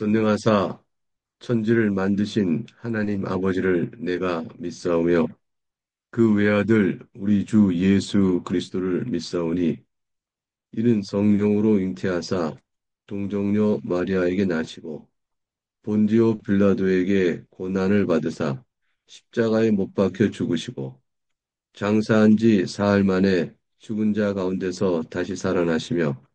전능하사 천지를 만드신 하나님 아버지를 내가 믿사오며 그 외아들 우리 주 예수 그리스도를 믿사오니 이는 성령으로 잉태하사 동정녀 마리아에게 나시고 본디오 빌라도에게 고난을 받으사 십자가에 못 박혀 죽으시고 장사한 지 사흘 만에 죽은 자 가운데서 다시 살아나시며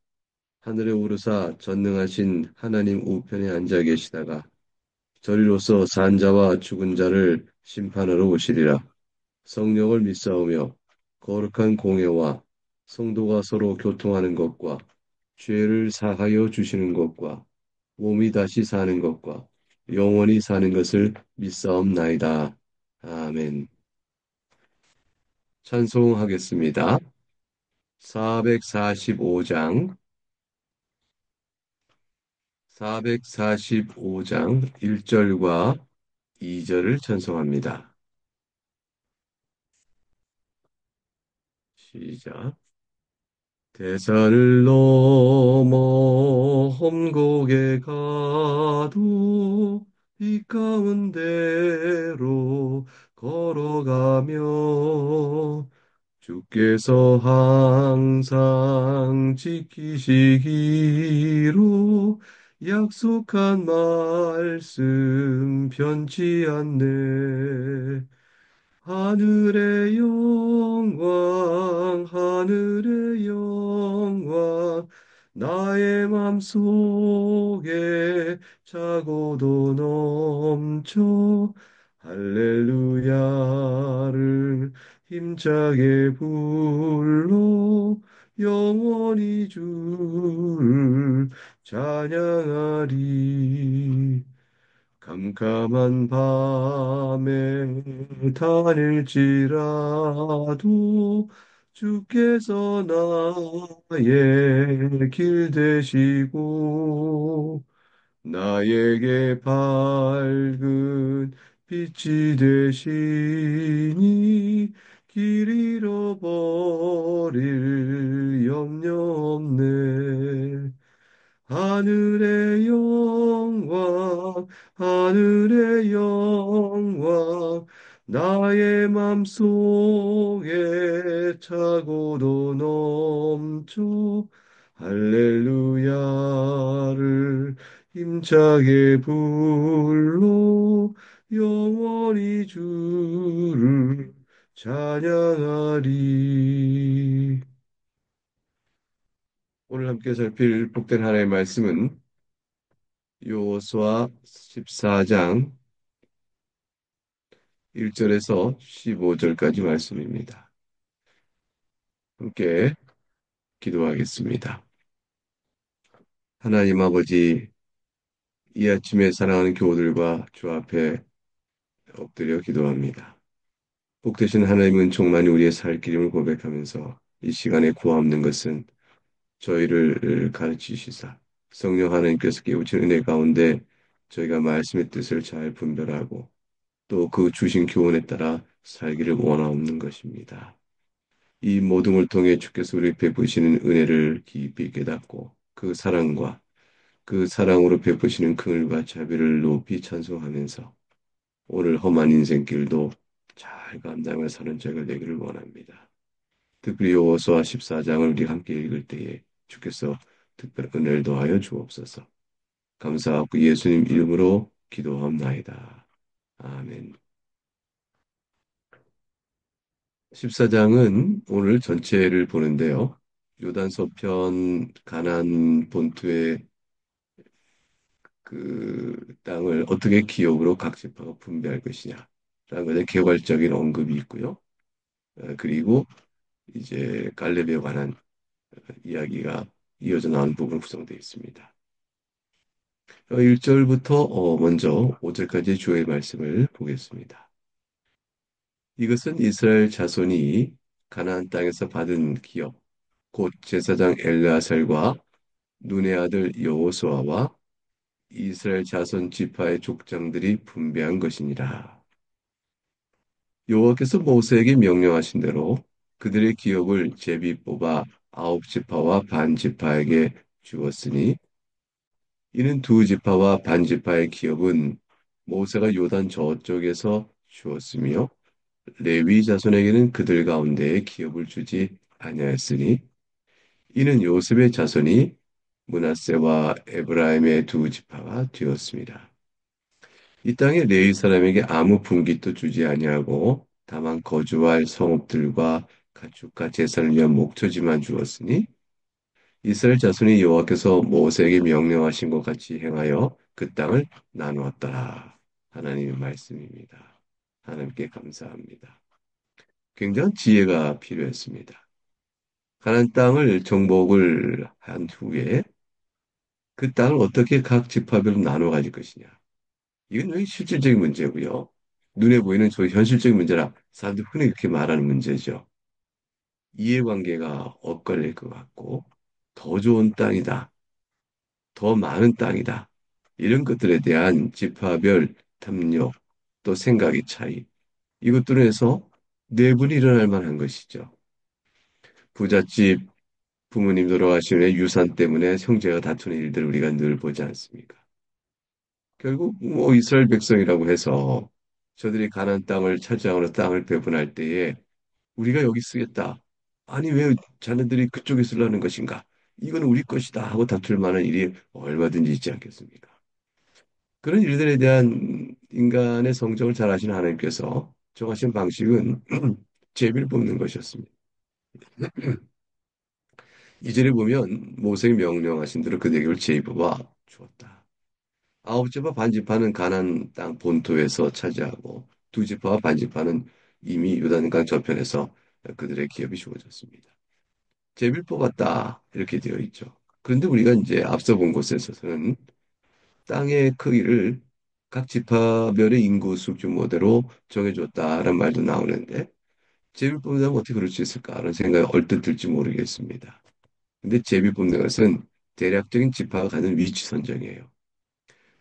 하늘에 오르사 전능하신 하나님 우편에 앉아 계시다가 저리로서 산 자와 죽은 자를 심판하러 오시리라. 성령을 믿사오며 거룩한 공예와 성도가 서로 교통하는 것과 죄를 사하여 주시는 것과 몸이 다시 사는 것과 영원히 사는 것을 믿사옵나이다. 아멘. 찬송하겠습니다. 445장, 445장 1절과 2절을 찬송합니다. 시작. 대산을 넘어 험곡에 가도 빛 가운데로 걸어가며 주께서 항상 지키시기로 약속한 말씀 변치 않네. 하늘의 영광, 하늘의 영광, 나의 맘속에 차고도 넘쳐 할렐루야를 힘차게 불러 영원히 주를 찬양하리. 캄캄한 밤에 다닐지라도 주께서 나의 길 되시고 나에게 밝은 빛이 되시니 길 잃어버릴 염려 없네. 하늘의 영광, 하늘의 영광, 나의 맘속에 차고도 넘쳐 할렐루야를 힘차게 불러 영원히 주를 찬양하리. 오늘 함께 살필 복된 하나님의 말씀은 여호수아 14장 1절에서 15절까지 말씀입니다. 함께 기도하겠습니다. 하나님 아버지, 이 아침에 사랑하는 교우들과 주 앞에 엎드려 기도합니다. 복되신 하나님은 종만이 우리의 살 길임을 고백하면서 이 시간에 구하옵는 것은 저희를 가르치시사 성령 하나님께서 깨우친 은혜 가운데 저희가 말씀의 뜻을 잘 분별하고 또 그 주신 교훈에 따라 살기를 원하옵는 것입니다. 이 모둠을 통해 주께서 우리 베푸시는 은혜를 깊이 깨닫고 그 사랑과 그 사랑으로 베푸시는 긍휼과 자비를 높이 찬송하면서 오늘 험한 인생길도 잘 감당해 사는 저희가 되기를 원합니다. 특별히 여호수아 14장을 우리 함께 읽을 때에 주께서 특별 은혜를 더하여 주옵소서. 감사하고 예수님 이름으로 기도합나이다. 아멘. 14장은 오늘 전체를 보는데요. 요단서편 가나안 본토의 그 땅을 어떻게 기업으로 각 지파가 분배할 것이냐 라는 것에 개괄적인 언급이 있고요. 그리고 이제 갈렙에 관한 이야기가 이어져 나오는 부분 구성되어 있습니다. 1절부터 먼저 5절까지 주의 말씀을 보겠습니다. 이것은 이스라엘 자손이 가나안 땅에서 받은 기업, 곧 제사장 엘르아살과 눈의 아들 여호수아와 이스라엘 자손 지파의 족장들이 분배한 것이니라. 여호와께서 모세에게 명령하신 대로 그들의 기업을 제비 뽑아 아홉 지파와 반 지파에게 주었으니 이는 두 지파와 반 지파의 기업은 모세가 요단 저쪽에서 주었으며 레위 자손에게는 그들 가운데에 기업을 주지 아니하였으니 이는 요셉의 자손이 므낫세와 에브라임의 두 지파가 되었습니다. 이 땅에 레위 사람에게 아무 분깃도 주지 아니하고 다만 거주할 성읍들과 가축과 제사를 위한 목초지만 주었으니 이스라엘 자손이 여호와께서 모세에게 명령하신 것 같이 행하여 그 땅을 나누었더라. 하나님의 말씀입니다. 하나님께 감사합니다. 굉장한 지혜가 필요했습니다. 가나안 땅을 정복을 한 후에 그 땅을 어떻게 각 지파별로 나눠 가질 것이냐. 이건 여기 실질적인 문제고요. 눈에 보이는 저 현실적인 문제라 사람들이 흔히 이렇게 말하는 문제죠. 이해관계가 엇갈릴 것 같고 더 좋은 땅이다. 더 많은 땅이다. 이런 것들에 대한 지파별 탐욕, 또 생각의 차이, 이것들로 해서 내분이 일어날 만한 것이죠. 부잣집 부모님 돌아가신 후에 유산 때문에 형제가 다투는 일들을 우리가 늘 보지 않습니까? 결국 뭐 이스라엘 백성이라고 해서 저들이 가나안 땅을 차지하거나 땅을 배분할 때에 우리가 여기 쓰겠다. 아니 왜 자네들이 그쪽에 쓰려는 것인가? 이건 우리 것이다 하고 다툴 만한 일이 얼마든지 있지 않겠습니까? 그런 일들에 대한 인간의 성정을 잘 아시는 하나님께서 정하신 방식은 제비를 뽑는 것이었습니다. 이절에 보면 모세의 명령하신 대로 그에게 제비 뽑아 주었다. 아홉 지파 반지파는 가나안 땅 본토에서 차지하고 두 지파와 반지파는 이미 요단강 저편에서 그들의 기업이 주어졌습니다. 제비를 뽑았다 이렇게 되어 있죠. 그런데 우리가 이제 앞서 본 곳에서는 땅의 크기를 각 지파별의 인구 수준모대로 정해줬다라는 말도 나오는데 제비 뽑는다면 어떻게 그럴 수 있을까라는 생각이 얼뜻 들지 모르겠습니다. 근데 제비 뽑는 것은 대략적인 지파가 가는 위치 선정이에요.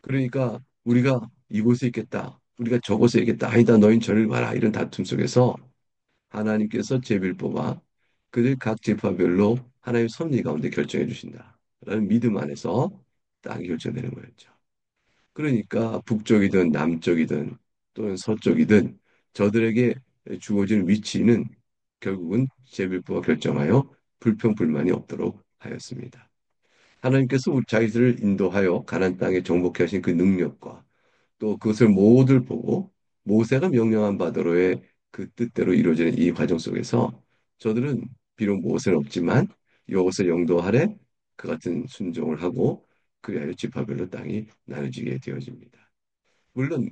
그러니까 우리가 이곳에 있겠다, 우리가 저곳에 있겠다, 아니다, 너희는 저를 봐라 이런 다툼 속에서 하나님께서 제비를 뽑아 그들 각 지파별로 하나님의 섭리 가운데 결정해 주신다라는 믿음 안에서 땅이 결정되는 거였죠. 그러니까 북쪽이든 남쪽이든 또는 서쪽이든 저들에게 주어진 위치는 결국은 제빌부가 결정하여 불평불만이 없도록 하였습니다. 하나님께서 우리 자기들을 인도하여 가나안 땅에 정복해 하신 그 능력과 또 그것을 모두 보고 모세가 명령한 바대로의 그 뜻대로 이루어지는 이 과정 속에서 저들은 비록 모세는 없지만 여호와의 영도 아래 그 같은 순종을 하고 그리하여 지파별로 땅이 나눠지게 되어집니다. 물론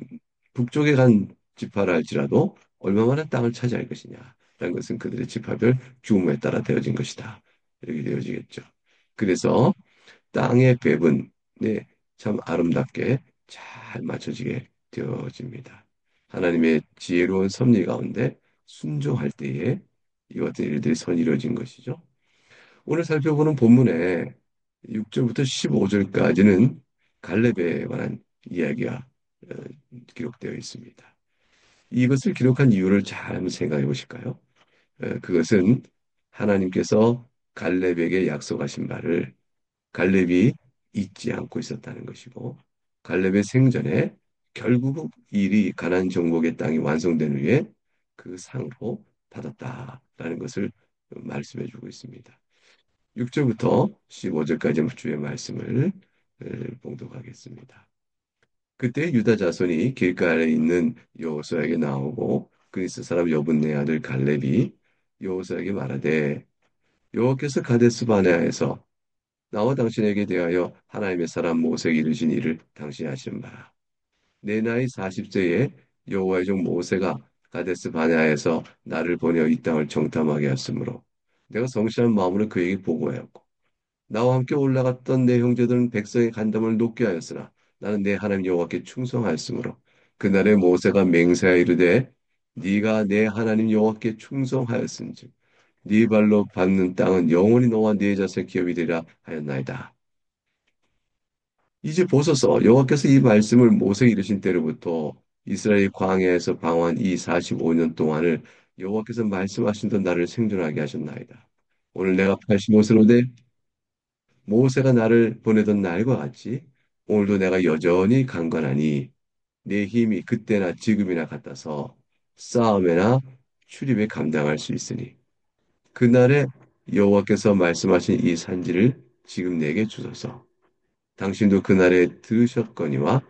북쪽에 간 지파라 할지라도 얼마만한 땅을 차지할 것이냐라는 것은 그들의 지파별 규모에 따라 되어진 것이다. 이렇게 되어지겠죠. 그래서 땅의 배분에 참 아름답게 잘 맞춰지게 되어집니다. 하나님의 지혜로운 섭리 가운데 순종할 때에 이 같은 일들이 이루어진 것이죠. 오늘 살펴보는 본문에 6절부터 15절까지는 갈렙에 관한 이야기가 어, 기록되어 있습니다. 이것을 기록한 이유를 잘 한번 생각해 보실까요? 그것은 하나님께서 갈렙에게 약속하신 바를 갈렙이 잊지 않고 있었다는 것이고 갈렙의 생전에 결국 일이 가나안 정복의 땅이 완성된 후에 그 상으로 받았다라는 것을 말씀해 주고 있습니다. 6절부터 15절까지 주의 말씀을 봉독하겠습니다. 그때 유다 자손이 길가에 있는 여호수아에게 나오고 그리스 사람 여분네 아들 갈렙이 여호수아에게 말하되 여호와께서 가데스 바네아에서 나와 당신에게 대하여 하나님의 사람 모세에게 이르신 일을 당신이 아시는 바라. 내 나이 40세에 여호와의 종 모세가 가데스 바네아에서 나를 보내어 이 땅을 정탐하게 하였으므로 내가 성실한 마음으로 그에게 보고하였고 나와 함께 올라갔던 내 형제들은 백성의 간담을 높게 하였으나 나는 내 하나님 여호와께 충성하였으므로 그날에 모세가 맹세하여 이르되 네가 내 하나님 여호와께 충성하였은즉 네 발로 밟는 땅은 영원히 너와 네 자손의 기업이 되리라 하였나이다. 이제 보소서 여호와께서 이 말씀을 모세에게 이르신 때로부터 이스라엘 광야에서 방황한 이 45년 동안을 여호와께서 말씀하신 듯 나를 생존하게 하셨나이다. 오늘 내가 85세로 돼 모세가 나를 보내던 날과 같이 오늘도 내가 여전히 강건하니 내 힘이 그때나 지금이나 같아서 싸움에나 출입에 감당할 수 있으니 그날에 여호와께서 말씀하신 이 산지를 지금 내게 주소서. 당신도 그날에 들으셨거니와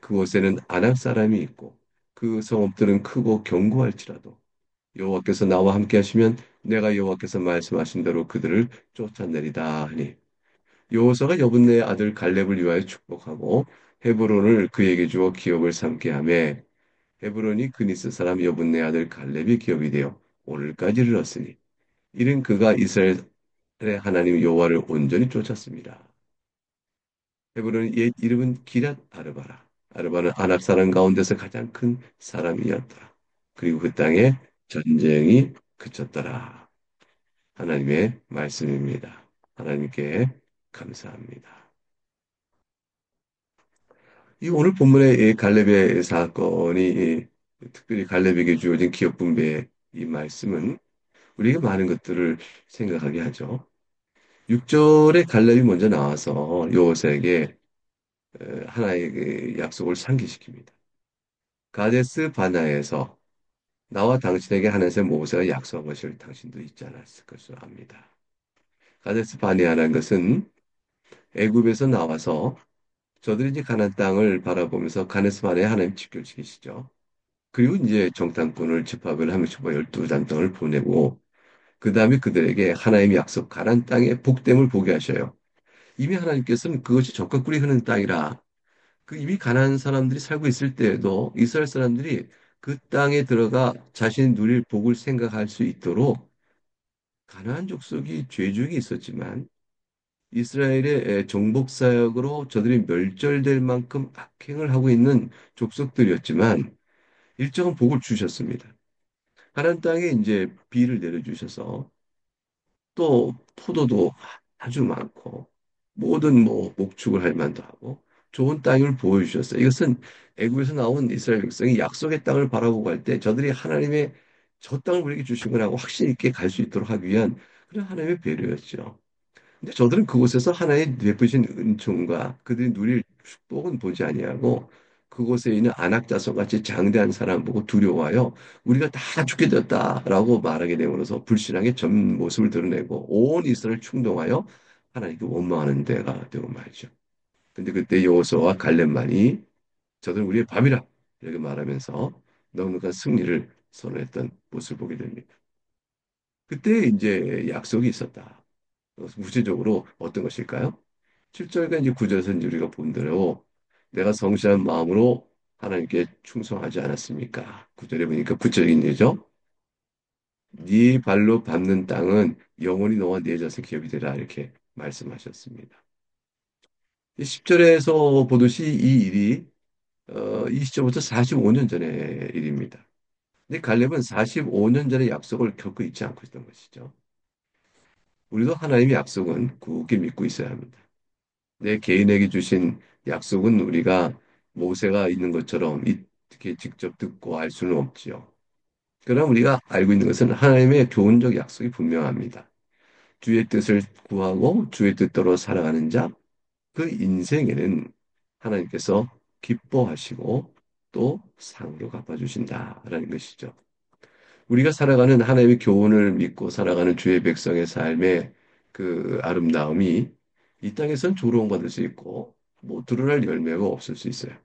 그곳에는 아낙 사람이 있고 그 성읍들은 크고 견고할지라도 여호와께서 나와 함께 하시면 내가 여호와께서 말씀하신 대로 그들을 쫓아내리다 하니 여호사가 여분네의 아들 갈렙을 위하여 축복하고 헤브론을 그에게 주어 기업을 삼게 하매 헤브론이 그니스 사람 여분네 아들 갈렙의 기업이 되어 오늘까지 이르렀으니 이는 그가 이스라엘의 하나님 여호와를 온전히 쫓았습니다. 헤브론의 옛 이름은 기럇 아르바라. 아르바는 아낙 사람 가운데서 가장 큰 사람이었더라. 그리고 그 땅에 전쟁이 그쳤더라. 하나님의 말씀입니다. 하나님께 감사합니다. 이 오늘 본문의 이 갈렙의 사건이 특별히 갈렙에게 주어진 기업 분배의 이 말씀은 우리에게 많은 것들을 생각하게 하죠. 6절에 갈렙이 먼저 나와서 여호사에게 하나의 그 약속을 상기시킵니다. 가데스 바나에서 나와 당신에게 하나님의 모세가 약속한 것을 당신도 잊지 않았을 것을 압니다. 가데스 바네아라는 것은 애굽에서 나와서 저들이 이제 가나안 땅을 바라보면서 가데스 바네아 하나님 지켜주시죠. 그리고 이제 정탐꾼을 집합을 하면서 12장정을 보내고 그 다음에 그들에게 하나님이 약속 가나안 땅의 복됨을 보게 하셔요. 이미 하나님께서는 그것이 적과 꿀이 흐르는 땅이라 그 이미 가나안 사람들이 살고 있을 때에도 이스라엘 사람들이 그 땅에 들어가 자신이 누릴 복을 생각할 수 있도록 가나안 족속이 죄중이 있었지만 이스라엘의 정복 사역으로 저들이 멸절될 만큼 악행을 하고 있는 족속들이었지만 일정한 복을 주셨습니다. 가나안 땅에 이제 비를 내려주셔서 또 포도도 아주 많고 모든 뭐 목축을 할 만도 하고 좋은 땅을 보여주셨어요. 이것은 애굽에서 나온 이스라엘 백성이 약속의 땅을 바라보고 갈 때 저들이 하나님의 저 땅을 우리에게 주신 거라고 확신 있게 갈 수 있도록 하기 위한 그런 하나님의 배려였죠. 근데 저들은 그곳에서 하나의 베푸신 은총과 그들이 누릴 축복은 보지 아니하고 그곳에 있는 안악자손 같이 장대한 사람 보고 두려워하여 우리가 다 죽게 되었다라고 말하게 됨으로써 불신앙의 전 모습을 드러내고 온 이스라엘을 충동하여 하나님께 원망하는 데가 되고 말이죠. 근데 그때 여호수아와 갈렙만이 저들은 우리의 밤이라 이렇게 말하면서 넉넉한 승리를 선언했던 모습을 보게 됩니다. 그때 이제 약속이 있었다. 구체적으로 어떤 것일까요? 7절과 이제 9절에서 이제 우리가 본 대로 내가 성실한 마음으로 하나님께 충성하지 않았습니까? 9절에 보니까 구체적인 예죠. 네 발로 밟는 땅은 영원히 너와 네 자손 기업이 되라 이렇게 말씀하셨습니다. 10절에서 보듯이 이 일이 이 시점부터 45년 전의 일입니다. 근데 갈렙은 45년 전의 약속을 겪고 있지 않고 있던 것이죠. 우리도 하나님의 약속은 굳게 믿고 있어야 합니다. 내 개인에게 주신 약속은 우리가 모세가 있는 것처럼 이렇게 직접 듣고 알 수는 없지요. 그러나 우리가 알고 있는 것은 하나님의 교훈적 약속이 분명합니다. 주의 뜻을 구하고 주의 뜻대로 살아가는 자, 그 인생에는 하나님께서 기뻐하시고 또 상으로 갚아주신다라는 것이죠. 우리가 살아가는 하나님의 교훈을 믿고 살아가는 주의 백성의 삶의 그 아름다움이 이 땅에선 조롱받을 수 있고 뭐 드러날 열매가 없을 수 있어요.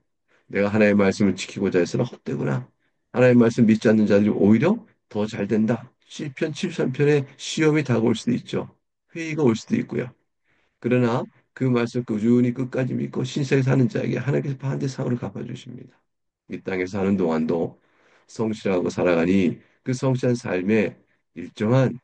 내가 하나님의 말씀을 지키고자 해서는 헛되구나. 하나님의 말씀 믿지 않는 자들이 오히려 더 잘 된다. 시편 73편에 시험이 다가올 수도 있죠. 회의가 올 수도 있고요. 그러나 그 말씀 꾸준히 끝까지 믿고 신실하게 사는 자에게 하나님께서 반드시 상으로 갚아주십니다. 이 땅에 사는 동안도 성실하고 살아가니 그 성실한 삶에 일정한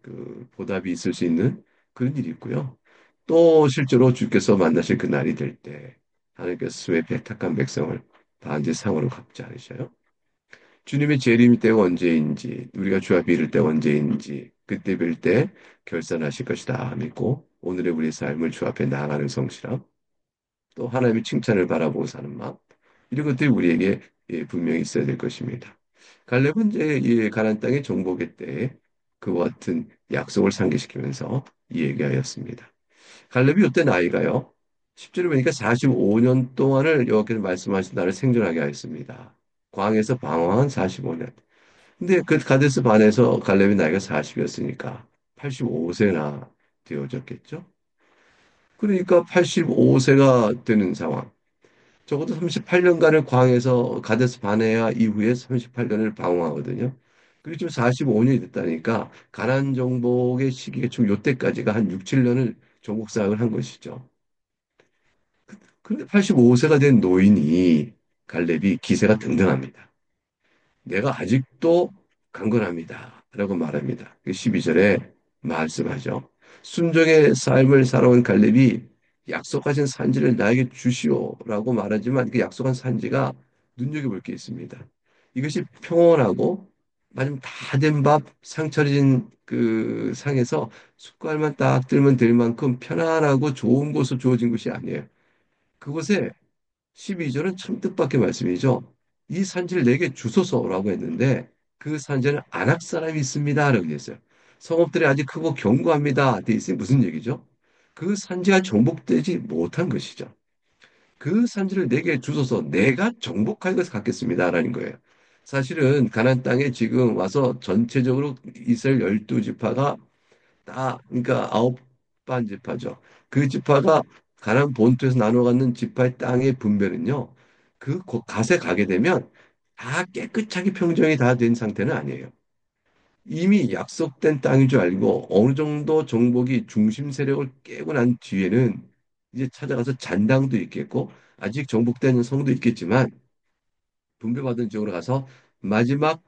그 보답이 있을 수 있는 그런 일이 있고요. 또 실제로 주께서 만나실 그 날이 될 때 하나님께서 수의 배탁한 백성을 반드시 상으로 갚지 않으셔요. 주님의 재림이 때가 언제인지 우리가 주 앞에 이를 때가 언제인지 그때 뵐 때 결산하실 것이다 믿고 오늘의 우리 삶을 주 앞에 나아가는 성실함 또 하나님의 칭찬을 바라보고 사는 마음 이런 것들이 우리에게 분명히 있어야 될 것입니다. 갈렙은 이제 이 가나안 땅의 정복의 때에 그와 같은 약속을 상기시키면서 이 얘기하였습니다. 갈렙이 이때 나이가요. 10절에 보니까 45년 동안을 여호와께서 말씀하신 나를 생존하게 하였습니다. 광에서 방황한 45년. 근데 그 가데스 반에서 갈렙이 나이가 40이었으니까 85세나 되어졌겠죠? 그러니까 85세가 되는 상황. 적어도 38년간을 광에서 가데스 바네아 이후에 38년을 방황하거든요. 그리고 지금 45년이 됐다니까 가나안 정복의 시기가 좀 요때까지가 한 6, 7년을 정복 사역을 한 것이죠. 그런데 85세가 된 노인이 갈렙이 기세가 등등합니다. 내가 아직도 강건합니다. 라고 말합니다. 12절에 말씀하죠. 순종의 삶을 살아온 갈렙이 약속하신 산지를 나에게 주시오라고 말하지만 그 약속한 산지가 눈여겨볼 게 있습니다. 이것이 평온하고 마침 다 된 밥, 상 차려진 그 상에서 숟갈만 딱 들면 될 만큼 편안하고 좋은 곳으로 주어진 것이 아니에요. 그곳에 12절은 참 뜻밖의 말씀이죠. 이 산지를 내게 주소서라고 했는데 그 산지는 안악 사람이 있습니다. 라고 했어요. 성읍들이 아직 크고 견고합니다. 돼 있으니 무슨 얘기죠? 그 산지가 정복되지 못한 것이죠. 그 산지를 내게 주소서 내가 정복할 것을 갖겠습니다. 라는 거예요. 사실은 가나안 땅에 지금 와서 전체적으로 이스라엘 12지파가 그러니까 아홉 반 지파죠. 그 지파가 가나안 본토에서 나눠 갖는 지파의 땅의 분배는요. 갓에 가게 되면 다 깨끗하게 평정이 다 된 상태는 아니에요. 이미 약속된 땅인 줄 알고 어느 정도 정복이 중심 세력을 깨고 난 뒤에는 이제 찾아가서 잔당도 있겠고 아직 정복되는 성도 있겠지만 분배받은 지역으로 가서 마지막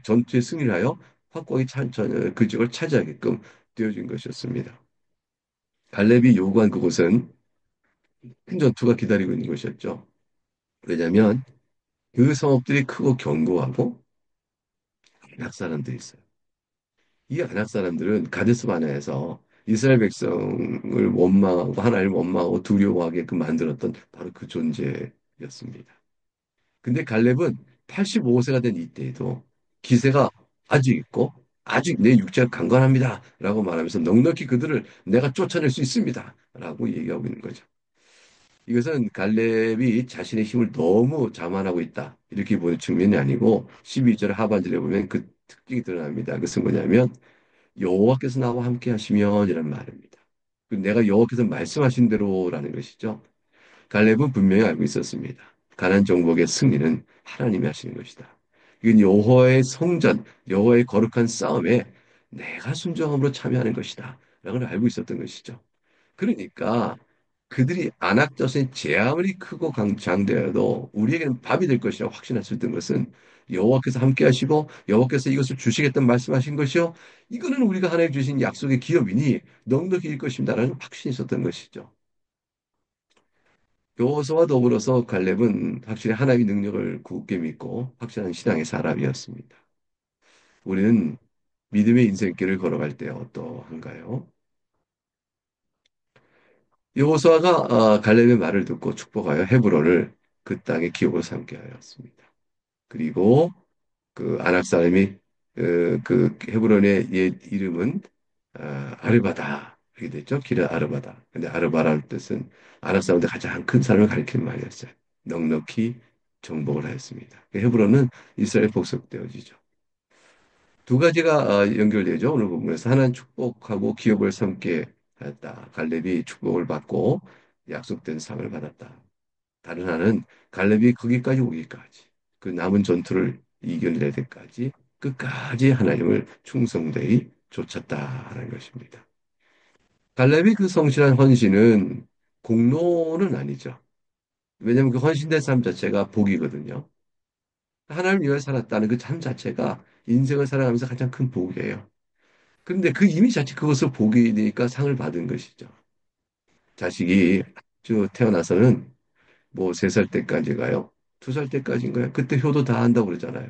전투의 승리를 하여 확고히 그 지역을 차지하게끔 되어진 것이었습니다. 갈렙이 요구한 그곳은 큰 전투가 기다리고 있는 것이었죠. 왜냐하면 그 성읍들이 크고 견고하고 안악 사람들이 있어요. 이 안악 사람들은 가데스 바네에서 이스라엘 백성을 원망하고 하나님을 원망하고 두려워하게끔 만들었던 바로 그 존재였습니다. 근데 갈렙은 85세가 된 이때에도 기세가 아직 있고 아직 내 육체가 강건합니다. 라고 말하면서 넉넉히 그들을 내가 쫓아낼 수 있습니다. 라고 얘기하고 있는 거죠. 이것은 갈렙이 자신의 힘을 너무 자만하고 있다. 이렇게 보는 측면이 아니고 12절 하반절에 보면 그 특징이 드러납니다. 그것은 뭐냐면 여호와께서 나와 함께 하시면 이란 말입니다. 내가 여호와께서 말씀하신 대로라는 것이죠. 갈렙은 분명히 알고 있었습니다. 가나안 정복의 승리는 하나님이 하시는 것이다. 이건 여호와의 성전, 여호와의 거룩한 싸움에 내가 순종함으로 참여하는 것이다. 라는 걸 알고 있었던 것이죠. 그러니까 그들이 안악자손이 제 아무리 크고 장대해도 우리에게는 밥이 될 것이라고 확신할 수 있던 것은 여호와께서 함께 하시고 여호와께서 이것을 주시겠다는 말씀하신 것이요. 이거는 우리가 하나님 주신 약속의 기업이니 넉넉히 일 것입니다라는 확신이 있었던 것이죠. 여호수아와 더불어서 갈렙은 확실히 하나님의 능력을 굳게 믿고 확실한 신앙의 사람이었습니다. 우리는 믿음의 인생길을 걸어갈 때 어떠한가요? 여호수아가 갈렙의 말을 듣고 축복하여 헤브론을 그 땅의 기업으로 삼게 하였습니다. 그리고 그 아낙 사람이 그 헤브론의 옛 이름은 아르바다 이렇게 됐죠. 길을 아르바다. 근데 아르바라는 뜻은 아낙 사람들 가장 큰 사람을 가리키는 말이었어요. 넉넉히 정복을 하였습니다. 헤브론은 이스라엘 복속되어지죠. 두 가지가 연결되죠. 오늘 부분에서 하나는 축복하고 기업을 삼게 하였다. 갈렙이 축복을 받고 약속된 상을 받았다. 다른 하나는 갈렙이 거기까지 오기까지 그 남은 전투를 이겨낼 때까지 끝까지 하나님을 충성되이 쫓았다라는 것입니다. 갈렙의 그 성실한 헌신은 공로는 아니죠. 왜냐하면 그 헌신된 삶 자체가 복이거든요. 하나님 위해 살았다는 그 삶 자체가 인생을 살아가면서 가장 큰 복이에요. 그런데 그 이미 자체 그것을 복이니까 상을 받은 것이죠. 자식이 아주 태어나서는 뭐 3살 때까지가요. 2살 때까지인가요? 그때 효도 다 한다고 그러잖아요.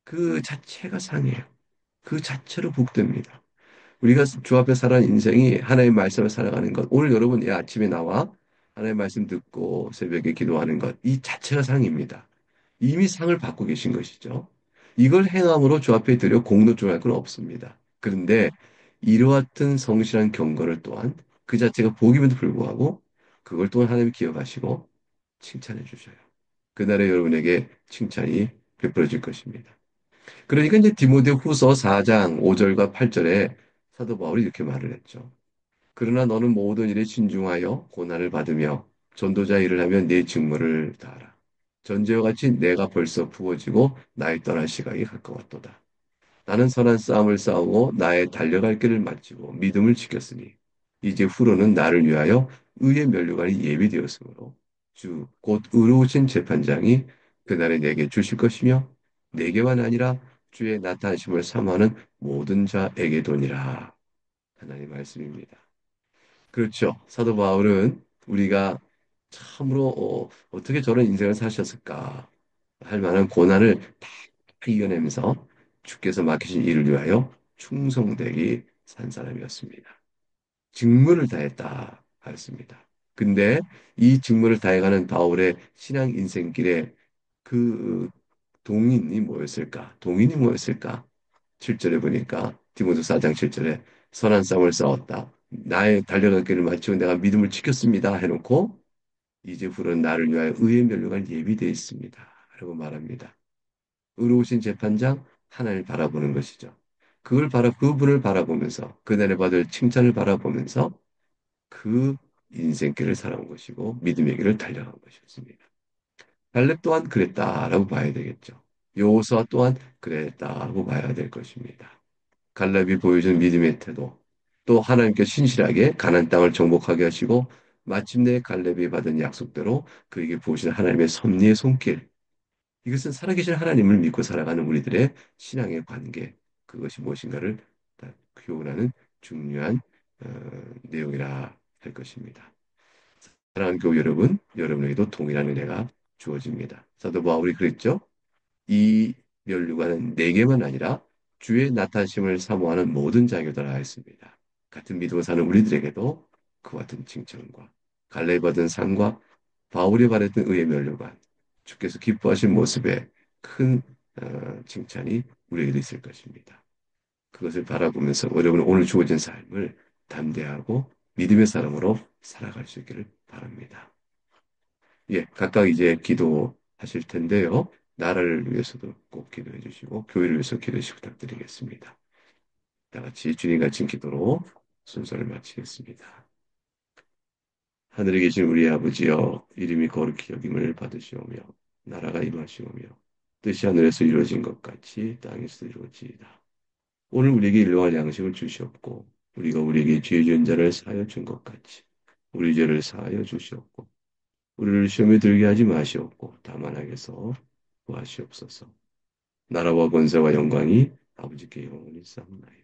그 자체가 상이에요. 그 자체로 복됩니다. 우리가 주 앞에 살아가는 인생이 하나님의 말씀을 살아가는 것. 오늘 여러분 이 아침에 나와 하나님의 말씀 듣고 새벽에 기도하는 것. 이 자체가 상입니다. 이미 상을 받고 계신 것이죠. 이걸 행함으로 주 앞에 드려 공로 조할 건 없습니다. 그런데 이와 같은 성실한 경건을 또한 그 자체가 복임에도 불구하고 그걸 또한 하나님이 기억하시고 칭찬해 주셔요. 그날에 여러분에게 칭찬이 베풀어질 것입니다. 그러니까 이제 디모데후서 4장 5절과 8절에 사도 바울이 이렇게 말을 했죠. 그러나 너는 모든 일에 신중하여 고난을 받으며 전도자 일을 하며 네 직무를 다하라. 전제와 같이 내가 벌써 부어지고 나의 떠날 시각이 가까웠도다. 나는 선한 싸움을 싸우고 나의 달려갈 길을 마치고 믿음을 지켰으니 이제 후로는 나를 위하여 의의 면류관이 예비되었으므로 주 곧 의로우신 재판장이 그날에 내게 주실 것이며 내게만 아니라 주의 나타나심을 사모하는 모든 자에게도니라. 하나님 말씀입니다. 그렇죠. 사도 바울은 우리가 참으로 어떻게 저런 인생을 사셨을까 할 만한 고난을 다 이겨내면서 주께서 맡기신 일을 위하여 충성되게 산 사람이었습니다. 직무를 다했다 하였습니다. 근데 이 직무를 다해가는 바울의 신앙 인생길에 그 동인이 뭐였을까? 동인이 뭐였을까? 7절에 보니까 디모데 4장 7절에 선한 싸움을 싸웠다. 나의 달려갈 길을 마치고 내가 믿음을 지켰습니다. 해놓고 이제 후로는 나를 위하여 의의 면류관 예비되어 있습니다. 라고 말합니다. 의로우신 재판장 하나님을 바라보는 것이죠. 그분을 바라보면서 그날에 받을 칭찬을 바라보면서 그 인생길을 살아온 것이고 믿음의 길을 달려간 것이었습니다. 갈렙 또한 그랬다라고 봐야 되겠죠. 여호수아 또한 그랬다고 봐야 될 것입니다. 갈렙이 보여준 믿음의 태도, 또 하나님께 신실하게 가나안 땅을 정복하게 하시고 마침내 갈렙이 받은 약속대로 그에게 부으신 하나님의 섭리의 손길, 이것은 살아계신 하나님을 믿고 살아가는 우리들의 신앙의 관계, 그것이 무엇인가를 다 교훈하는 중요한 내용이라 할 것입니다. 사랑하는 교우 여러분, 여러분에게도 동일한 은혜가 주어집니다. 사도 바울이 그랬죠? 이 면류관은 내게만 아니라 주의 나타심을 사모하는 모든 자에게도 하였습니다. 같은 믿음을 사는 우리들에게도 그와 같은 칭찬과 갈레 받은 상과 바울이 받았던 의의 면류관, 주께서 기뻐하신 모습에 큰 칭찬이 우리에게도 있을 것입니다. 그것을 바라보면서 여러분은 오늘 주어진 삶을 담대하고 믿음의 사람으로 살아갈 수 있기를 바랍니다. 예, 각각 이제 기도하실 텐데요. 나라를 위해서도 꼭 기도해 주시고 교회를 위해서 기도해 주시기 부탁드리겠습니다. 다 같이 주님 같은 기도로 순서를 마치겠습니다. 하늘에 계신 우리 아버지여, 이름이 거룩히 여김을 받으시오며 나라가 임하시오며 뜻이 하늘에서 이루어진 것 같이 땅에서도 이루어지이다. 오늘 우리에게 일용할 양식을 주시옵고 우리가 우리에게 죄 지은 자를 사하여 준 것 같이 우리 죄를 사하여 주시옵고 우리를 시험에 들게 하지 마시옵고 다만 악에서 구하시옵소서. 나라와 권세와 영광이 아버지께 영원히 쌓옵나이다.